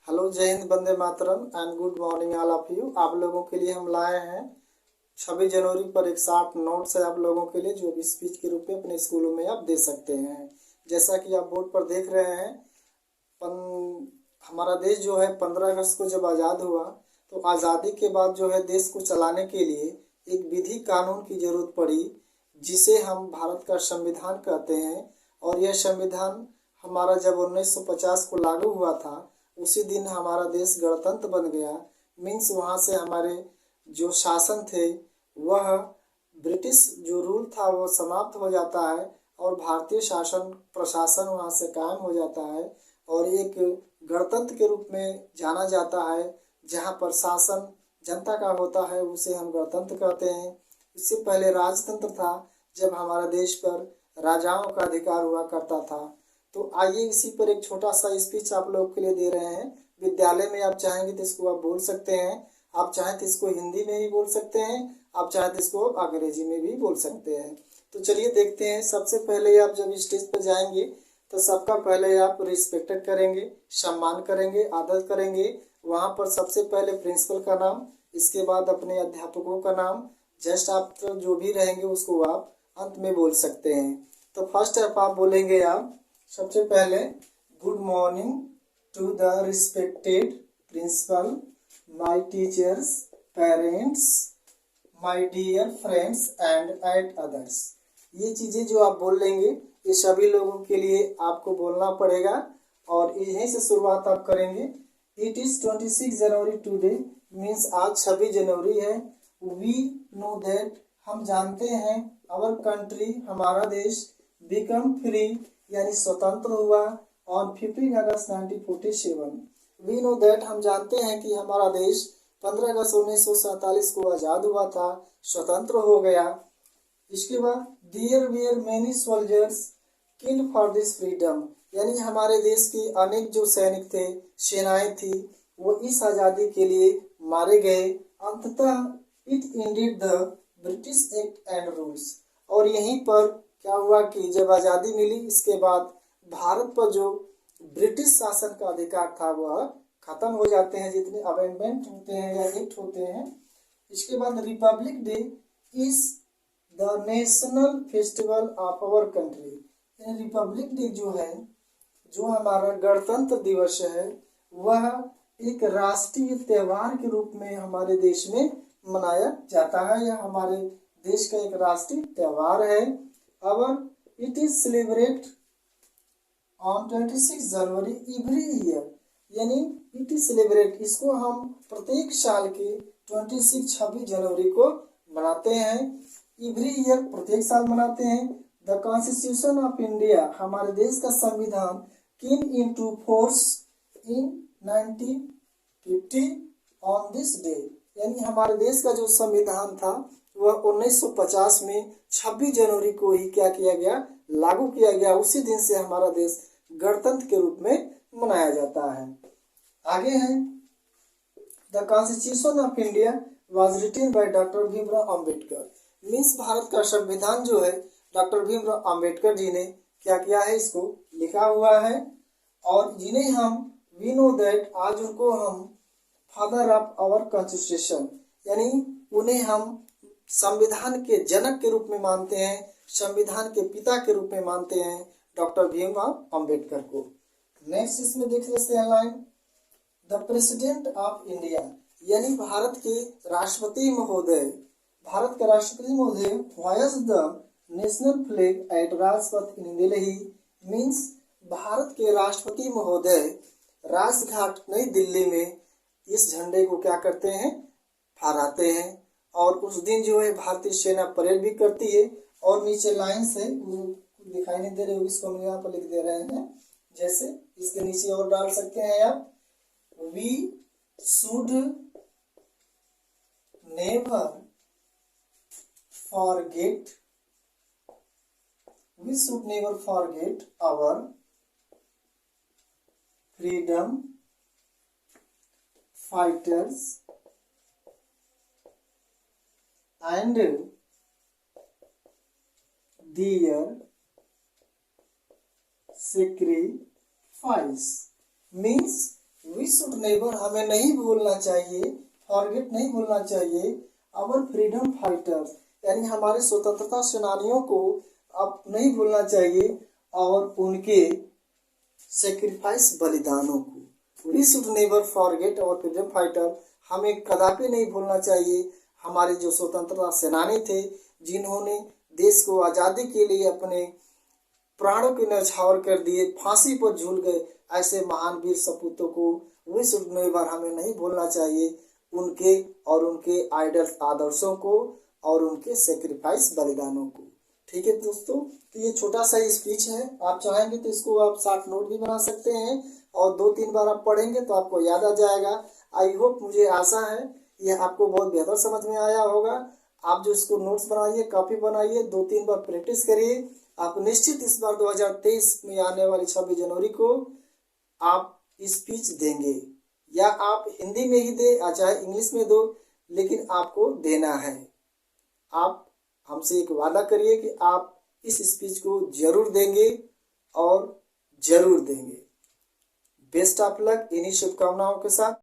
Hello, जय हिंद, वंदे मातरम and good morning all of you. आप लोगों के लिए हम लाए हैं 26 जनवरी पर एक शार्ट नोट्स है आप लोगों के लिए, जो भी स्पीच के रूप में अपने स्कूलों में आप दे सकते हैं। जैसा कि आप बोर्ड पर देख रहे हैं, हमारा देश जो है 15 अगस्त को जब आज़ाद हुआ, तो आज़ादी के बाद जो है देश को चलाने के लिए एक विधि कानून की जरूरत पड़ी, जिसे हम भारत का संविधान कहते हैं। और यह संविधान हमारा जब 1950 को लागू हुआ था, उसी दिन हमारा देश गणतंत्र बन गया। मीन्स वहाँ से हमारे जो शासन थे, वह ब्रिटिश जो रूल था वो समाप्त हो जाता है और भारतीय शासन प्रशासन वहाँ से कायम हो जाता है और एक गणतंत्र के रूप में जाना जाता है, जहाँ पर शासन जनता का होता है, उसे हम गणतंत्र कहते हैं। इससे पहले राजतंत्र था, जब हमारा देश पर राजाओं का अधिकार हुआ करता था। तो आइए इसी पर एक छोटा सा स्पीच आप लोगों के लिए दे रहे हैं। विद्यालय में आप चाहेंगे तो इसको आप बोल सकते हैं, आप चाहें तो इसको हिंदी में भी बोल सकते हैं, आप चाहें तो इसको अंग्रेजी में भी बोल सकते हैं। तो चलिए देखते हैं। सबसे पहले आप जब स्टेज पर जाएंगे तो सबका पहले आप रिस्पेक्टेड करेंगे, सम्मान करेंगे, आदर करेंगे। वहाँ पर सबसे पहले प्रिंसिपल का नाम, इसके बाद अपने अध्यापकों का नाम, जस्ट आफ्टर जो भी रहेंगे उसको आप अंत में बोल सकते हैं। तो फर्स्ट आप बोलेंगे आप सबसे पहले, good morning to the respected principal, my teachers, parents, my dear friends and at others. ये चीज़ें जो आप बोल लेंगे, ये सभी लोगों के लिए आपको बोलना पड़ेगा और यहीं से शुरुआत आप करेंगे। It is 26 January today, means आज 26 जनवरी है। वी नो दैट, हम जानते हैं, आवर कंट्री, हमारा देश, बिकम फ्री यानी स्वतंत्र हुआ ऑन 15 अगस्त 1947। वी नो दैट, हम जानते हैं कि हमारा देश 15 अगस्त 1947 को आज़ाद हुआ था, स्वतंत्र हो गया। इसके बाद there were many soldiers killed for this freedom, यानी हमारे देश के अनेक जो सैनिक थे, सेनाएं थी, वो इस आज़ादी के लिए मारे गए। अंततः it ended the British act and rules, और यहीं पर क्या हुआ कि जब आज़ादी मिली, इसके बाद भारत पर जो ब्रिटिश शासन का अधिकार था वह खत्म हो जाते हैं, जितने अमेंडमेंट होते हैं या एक्ट होते हैं। इसके बाद republic day is the national festival of our country, यानी रिपब्लिक डे जो है, जो हमारा गणतंत्र दिवस है, वह एक राष्ट्रीय त्योहार के रूप में हमारे देश में मनाया जाता है। यह हमारे देश का एक राष्ट्रीय त्योहार है। अब it is celebrate on 26 January every year, यानी इट इज सेलिब्रेट, इसको हम प्रत्येक साल के 26 जनवरी को मनाते हैं। एवरी ईयर, प्रत्येक साल मनाते हैं। द कॉन्स्टिट्यूशन ऑफ इंडिया, हमारे देश का संविधान, came into force in 1950 on this day, यानी हमारे देश का जो संविधान था वह 1950 में 26 जनवरी को ही क्या किया गया, लागू किया गया। उसी दिन से हमारा देश गणतंत्र के रूप में मनाया जाता है। आगे है, the constitution of India was written by doctor Bhimrao Ambedkar, means Bharat का संविधान जो है डॉक्टर भीमराव अंबेडकर जी ने क्या किया है, इसको लिखा हुआ है। और जिन्हें हम वी नो दैट, आज उनको हम फादर ऑफ आवर कॉन्स्टिट्यूशन, यानी उन्हें हम संविधान के जनक के रूप में मानते हैं, संविधान के पिता के रूप में मानते हैं डॉक्टर भीमराव अंबेडकर को। नेक्स्ट इसमें देख लेते हैं line, the president of India, यानी भारत के राष्ट्रपति महोदय, भारत के राष्ट्रपति महोदय flies the national flag at Rajpath in Delhi, means Bharat के राष्ट्रपति महोदय राजघाट नई दिल्ली में इस झंडे को क्या करते हैं, फहराते हैं। और उस दिन जो है भारतीय सेना परेड भी करती है। और नीचे लाइन से दिखाई नहीं दे रही होगी, इसको हम यहाँ पर लिख दे रहे हैं, जैसे इसके नीचे और डाल सकते हैं आप, we should never forget, we should never forget our freedom fighters and their sacrifice, means we should never, हमें नहीं भूलना चाहिए, फॉरगेट नहीं भूलना चाहिए, आवर फ्रीडम फाइटर्स, यानी हमारे स्वतंत्रता सेनानियों को अब नहीं भूलना चाहिए और उनके सेक्रीफाइस बलिदानों को। We should never forget our freedom fighter, हमें कदापि नहीं भूलना चाहिए हमारे जो स्वतंत्रता सेनानी थे, जिन्होंने देश को आज़ादी के लिए अपने प्राणों के न्यौछावर कर दिए, फांसी पर झूल गए, ऐसे महान वीर सपूतों को वी शुड नेवर, हमें नहीं भूलना चाहिए उनके और उनके आइडल आदर्शों को और उनके सेक्रीफाइस बलिदानों को। ठीक है दोस्तों, तो ये छोटा सा स्पीच है, आप चाहेंगे तो इसको आप शॉर्ट नोट भी बना सकते हैं और 2-3 बार आप पढ़ेंगे तो आपको याद आ जाएगा। आई होप, मुझे आशा है यह आपको बहुत बेहतर समझ में आया होगा। आप जो इसको नोट्स बनाइए, कॉपी बनाइए, 2-3 बार प्रैक्टिस करिए, आप निश्चित इस बार 2023 में आने वाली 26 जनवरी को आप स्पीच देंगे, या आप हिंदी में ही दे या चाहे इंग्लिश में दो, लेकिन आपको देना है। आप हमसे एक वादा करिए कि आप इस स्पीच को जरूर देंगे और जरूर देंगे। बेस्ट ऑफ लक इन्हीं शुभकामनाओं के साथ।